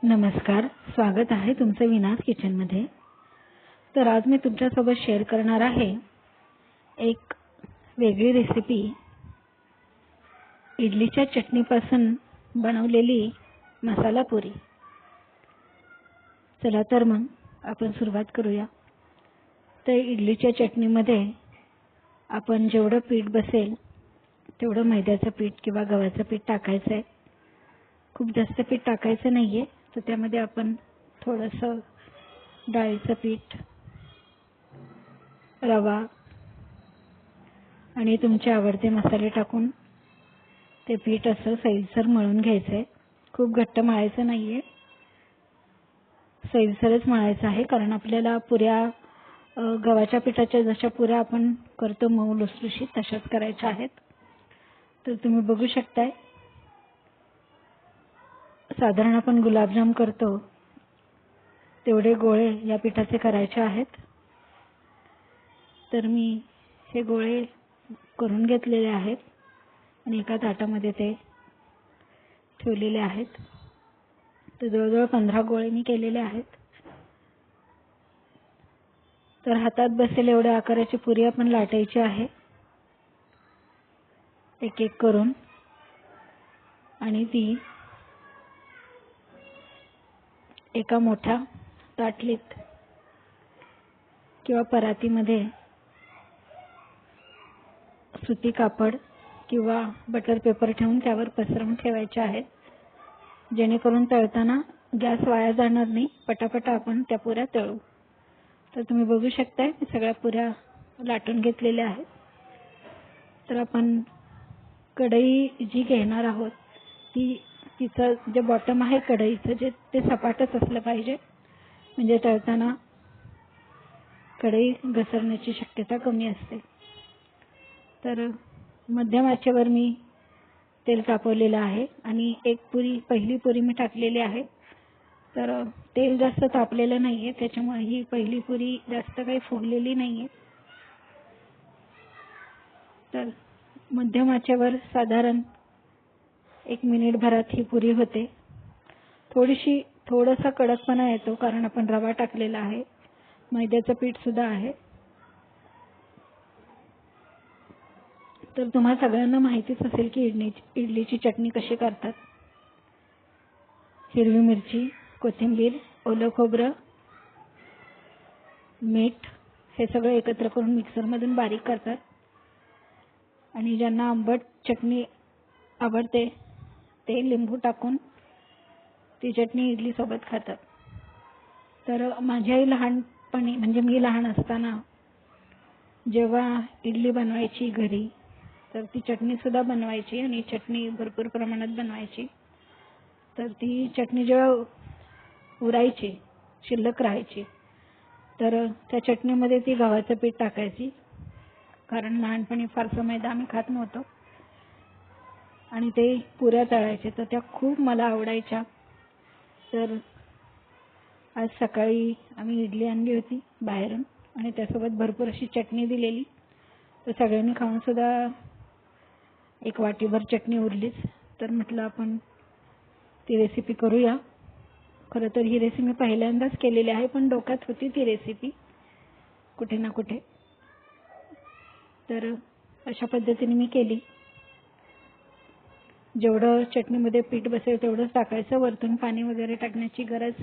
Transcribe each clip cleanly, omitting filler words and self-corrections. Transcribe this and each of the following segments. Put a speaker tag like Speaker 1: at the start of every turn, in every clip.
Speaker 1: नमस्कार, स्वागत आहे तुमचं विनाश किचनमध्ये। तर आज मी तुमच्यासोबत शेअर करणार आहे एक वेगळी रेसिपी, इडलीच्या चटणीपासून बनवलेली मसाला पुरी। चला तर मग आपण सुरुवात करूया। तर इडलीच्या चटणीमध्ये आपण जेवढं पीठ बसेल तेवढं मैद्याचं पीठ किंवा गव्हाचं पीठ टाकायचं आहे। खूप जास्त पीठ टाकायचं नाहीये, तर त्यामध्ये आपण थोडंसं डाळीचं पीठ, रवा आणि तुमचे आवडते मसाले टाकून ते पीठ असं सैलसर मळून घ्यायचं आहे। खूप घट्ट मळायचं नाहीये, सैलसरच मळायचं आहे, कारण आपल्याला पुऱ्या गव्हाच्या पिठाच्या जशा पुऱ्या आपण करतो मऊ लुसलुशीत तशाच करायच्या आहेत। तर तुम्ही बघू शकताय, साधारण आपण गुलाबजाम करतो तेवढे गोळे या पिठाचे करायचे आहेत। तर मी हे गोळे करून घेतलेले आहेत आणि एका ताटामध्ये ते ठेवलेले आहेत। तर जवळजवळ 15 गोळे मी केलेले आहेत। तर हातात बसेल एवढ्या आकाराची पुरी आपण लाटायची आहे, एक एक करून, आणि ती एका मोठ्या ताटलीत किंवा परातीमध्ये सुती कापड किंवा बटर पेपर ठेवून त्यावर पसरवून ठेवायचे आहेत, जेणेकरून तळताना गॅस वाया जाणार नाही, पटापटा आपण त्या पुऱ्या तळू। तर तुम्ही बघू शकताय मी सगळ्या पुऱ्या लाटून घेतलेल्या आहेत। तर आपण कढई जी घेणार आहोत तिचं जे बॉटम आहे कढईचं ते सपाटच असलं पाहिजे, म्हणजे तळताना कढई घसरण्याची शक्यता कमी असते। तर मध्यम आचेवर मी तेल तापवलेलं आहे आणि पहिली पुरी मी टाकलेली आहे। तर तेल जास्त तापलेलं नाहीये, त्याच्यामुळे ही पहिली पुरी जास्त काही फुगलेली नाहीये। तर मध्यम आचेवर साधारण 1 मिनिटभरात ही पुरी होते। थोडासा कडकपणा येतो, कारण आपण रवा टाकलेला आहे, मैद्याचं पीठ सुद्धा आहे। तर तुम्हा सगळ्यांना माहितीच असेल की इडलीची चटणी कशी करतात। हिरवी मिरची, कोथिंबीर, ओलं खोबरं, मीठ हे सगळं एकत्र करून मिक्सरमधून बारीक करतात, आणि ज्यांना आंबट चटणी आवडते ते लिंबू टाकून ती चटणी इडली सोबत खातात। तर माझ्याही लहानपणी, म्हणजे मी लहान असताना जेव्हा इडली बनवायची घरी, तर ती चटणी सुद्धा बनवायची आणि चटणी भरपूर प्रमाणात बनवायची। तर ती चटणी जेव्हा उरायची, शिल्लक राहायची, तर त्या चटणीमध्ये ती गव्हाचं पीठ टाकायची, कारण लहानपणी फारसं मैदा आम्ही खात नव्हतो, आणि ते पुऱ्या तळायचे, तर त्या खूप मला आवडायच्या। तर आज सकाळी आम्ही इडली आणली होती बाहेरून आणि त्यासोबत भरपूर अशी चटणी दिलेली, तर सगळ्यांनी खाऊन सुद्धा एक वाटीभर चटणी उरलीच। तर म्हटलं आपण ती रेसिपी करूया। खरं तर ही रेसिपी मी पहिल्यांदाच केलेली आहे, पण डोक्यात होती ती रेसिपी कुठे ना कुठे। तर अशा पद्धतीने मी केली। जेवढं चटणीमध्ये पीठ बसेल तेवढंच टाकायचं, वरतून पाणी वगैरे टाकण्याची गरज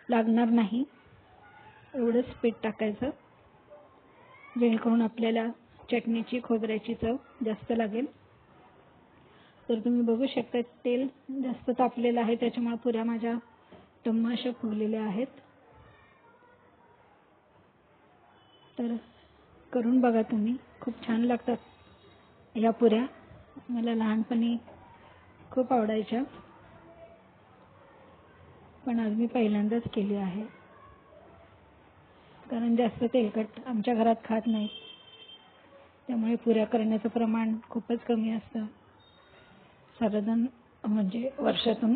Speaker 1: लागणार नाही, एवढंच पीठ टाकायचं, जेणेकरून आपल्याला चटणीची, खोबऱ्याची चव जास्त लागेल। तर तुम्ही बघू शकता तेल जास्त तापलेलं आहे, त्याच्यामुळे पुऱ्या माझ्या टम्म अशा फुगलेल्या आहेत। तर करून बघा तुम्ही, खूप छान लागतात या पुऱ्या, मला लहानपणी खूप आवडायच्या, पण आज मी पहिल्यांदाच केली आहे, कारण जास्त तेलकट आमच्या घरात खात नाही, त्यामुळे पुऱ्या करण्याचं प्रमाण खूपच कमी असतं। साधारण म्हणजे वर्षातून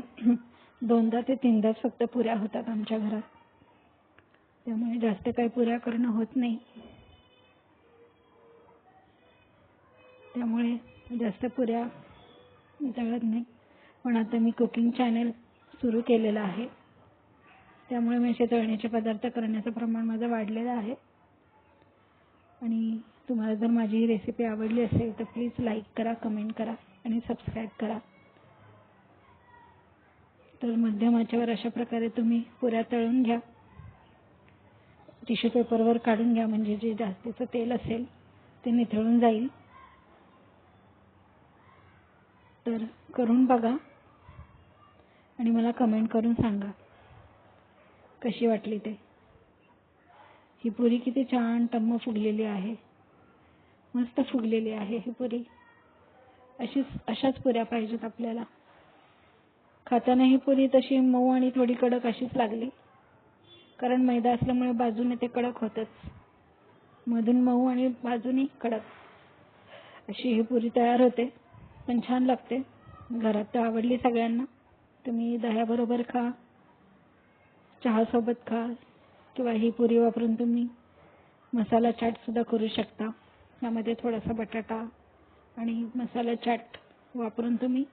Speaker 1: 2दा ते 3दाच फक्त पुऱ्या होतात आमच्या घरात, त्यामुळे जास्त काही पुऱ्या करणं होत नाही, त्यामुळे जास्त पुऱ्या तळत नाही। पण आता मी कुकिंग चॅनल सुरू केलेलं आहे, त्यामुळे मी असे तळण्याचे पदार्थ करण्याचं प्रमाण माझं वाढलेलं आहे. आणि तुम्हाला जर माझी ही रेसिपी आवडली असेल तर प्लीज लाईक करा, कमेंट करा आणि सबस्क्राईब करा. तर मध्यम आचेवर अशा प्रकारे तुम्ही पुऱ्या तळून घ्या. टिश्यू पेपरवर काढून घ्या, म्हणजे जे जास्तीचं तेल असेल ते निथळून जाईल. तर करून बघा आणि मला कमेंट करून सांगा कशी वाटली ते. ही पुरी किती छान टम्म फुगलेली आहे, मस्त फुगलेली आहे ही पुरी. अशाच पुऱ्या पाहिजेत आपल्याला. खाताना ही पुरी तशी मऊ आणि थोडी कडक अशीच लागली, कारण मैदा असल्यामुळे बाजूने ते कडक होतच. मधून मऊ आणि बाजूनी कडक अशी ही पुरी तयार होते, पण छान लागते. घरात तर आवडली सगळ्यांना. तुम्ही दह्याबरोबर खा, चहासोबत खा, किंवा ही पुरी वापरून तुम्ही मसाला चाट सुद्धा करू शकता. यामध्ये थोडासा बटाटा आणि मसाला चाट वापरून तुम्ही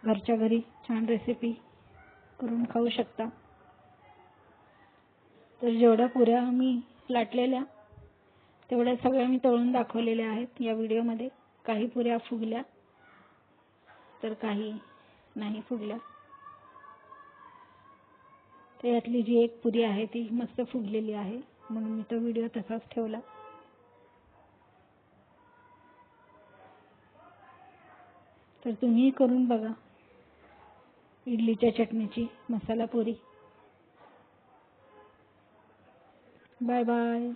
Speaker 1: घरच्या घरी छान रेसिपी करून खाऊ शकता. तर जेवढ्या पुऱ्या मी लाटलेल्या तेवढ्या सगळ्या मी तळून दाखवलेल्या आहेत या व्हिडिओमध्ये. काही पुऱ्या फुगल्या तर काही नाही फुगल्या. तर यातली जी एक पुरी आहे ती मस्त फुगलेली आहे, म्हणून मी तो व्हिडिओ तसाच ठेवला. तर तुम्ही करून बघा इडलीच्या चटणीची मसाला पुरी. Bye bye.